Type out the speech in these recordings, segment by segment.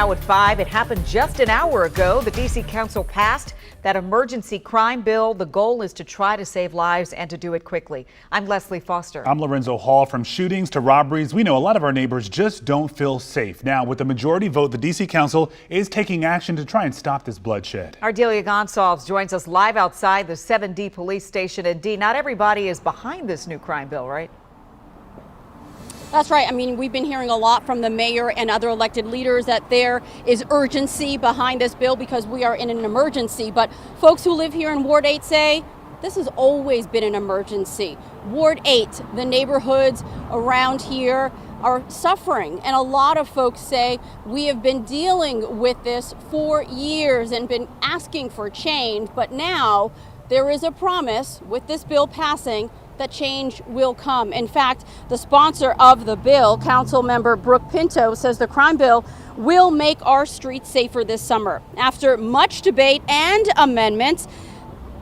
now at 5. It happened just an hour ago. The D.C. Council passed that emergency crime bill. The goal is to try to save lives and to do it quickly. I'm Leslie Foster. I'm Lorenzo Hall. From shootings to robberies, we know a lot of our neighbors just don't feel safe. Now, with the majority vote, the D.C. Council is taking action to try and stop this bloodshed. Our Delia Gonsalves joins us live outside the 7D police station. And D, not everybody is behind this new crime bill, right? That's right. I mean, we've been hearing a lot from the mayor and other elected leaders that there is urgency behind this bill because we are in an emergency. But folks who live here in Ward 8 say this has always been an emergency. Ward 8, the neighborhoods around here are suffering. And a lot of folks say we have been dealing with this for years and been asking for change. But now there is a promise with this bill passing that change will come. In fact, the sponsor of the bill, Council Member Brooke Pinto, says the crime bill will make our streets safer this summer. After much debate and amendments,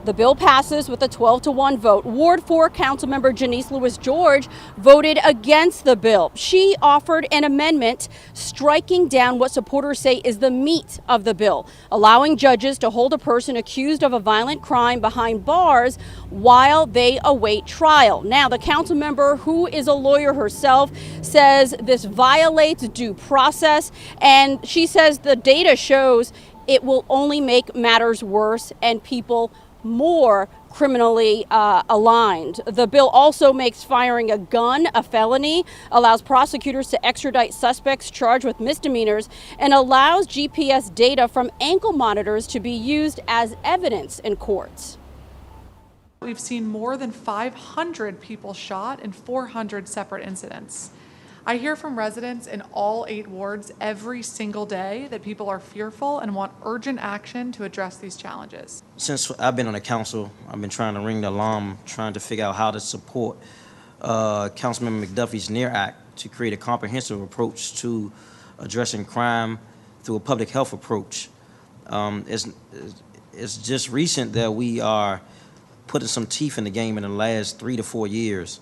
the bill passes with a 12-1 vote. Ward 4 Councilmember Janice Lewis-George voted against the bill. She offered an amendment striking down what supporters say is the meat of the bill, allowing judges to hold a person accused of a violent crime behind bars while they await trial. Now, the council member, who is a lawyer herself, says this violates due process, and she says the data shows it will only make matters worse and people more criminally aligned. The bill also makes firing a gun a felony, allows prosecutors to extradite suspects charged with misdemeanors, and allows GPS data from ankle monitors to be used as evidence in courts. We've seen more than 500 people shot in 400 separate incidents. I hear from residents in all 8 wards every single day that people are fearful and want urgent action to address these challenges. Since I've been on the council, I've been trying to ring the alarm, trying to figure out how to support Councilmember McDuffie's NEAR Act to create a comprehensive approach to addressing crime through a public health approach. It's just recent that we are putting some teeth in the game in the last 3 to 4 years.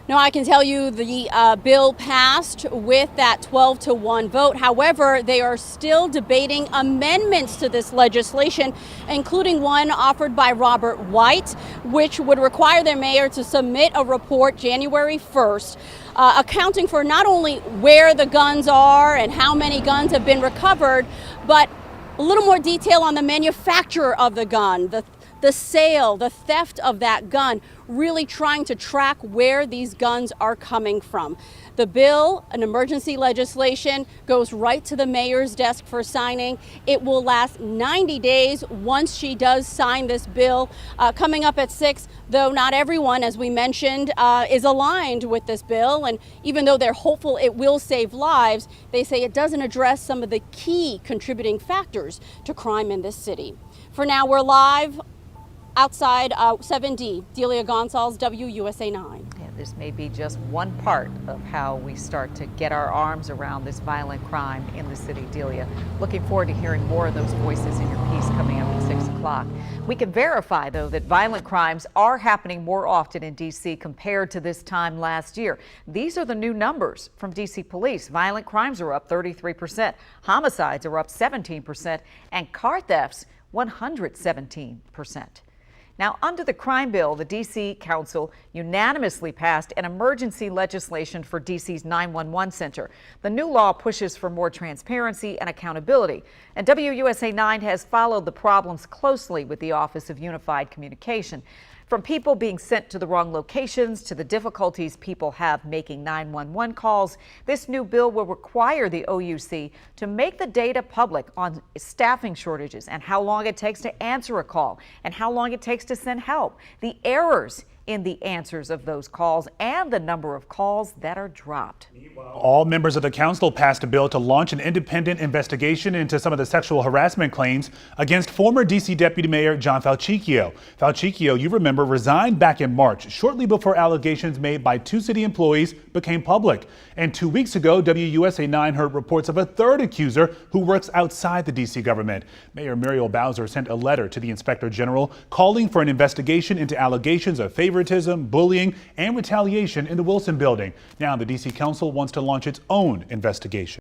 Now, I can tell you the bill passed with that 12-1 vote. However, they are still debating amendments to this legislation, including one offered by Robert White, which would require their mayor to submit a report January 1st, accounting for not only where the guns are and how many guns have been recovered, but a little more detail on the manufacturer of the gun, the sale, the theft of that gun, really trying to track where these guns are coming from. The bill, an emergency legislation, goes right to the mayor's desk for signing. It will last 90 days once she does sign this bill. Coming up at 6, though not everyone, as we mentioned, is aligned with this bill. And even though they're hopeful it will save lives, they say it doesn't address some of the key contributing factors to crime in this city. For now, we're live outside 7D. Delia Gonsalves, WUSA 9. Yeah, this may be just one part of how we start to get our arms around this violent crime in the city. Delia, looking forward to hearing more of those voices in your piece coming up at 6 o'clock. We can verify, though, that violent crimes are happening more often in D.C. compared to this time last year. These are the new numbers from D.C. police. Violent crimes are up 33%, homicides are up 17%, and car thefts 117%. Now, under the crime bill, the D.C. Council unanimously passed an emergency legislation for D.C.'s 911 center. The new law pushes for more transparency and accountability. And WUSA 9 has followed the problems closely with the Office of Unified Communication. From people being sent to the wrong locations to the difficulties people have making 911 calls, this new bill will require the OUC to make the data public on staffing shortages and how long it takes to answer a call and how long it takes to send help, the errors in the answers of those calls, and the number of calls that are dropped. All members of the council passed a bill to launch an independent investigation into some of the sexual harassment claims against former D.C. Deputy Mayor John Falcicchio. Falcicchio, you remember, resigned back in March, shortly before allegations made by 2 city employees became public. And 2 weeks ago, WUSA 9 heard reports of a third accuser who works outside the D.C. government. Mayor Muriel Bowser sent a letter to the Inspector General calling for an investigation into allegations of favoritism favoritism, bullying, and retaliation in the Wilson building. Now the D.C. Council wants to launch its own investigation.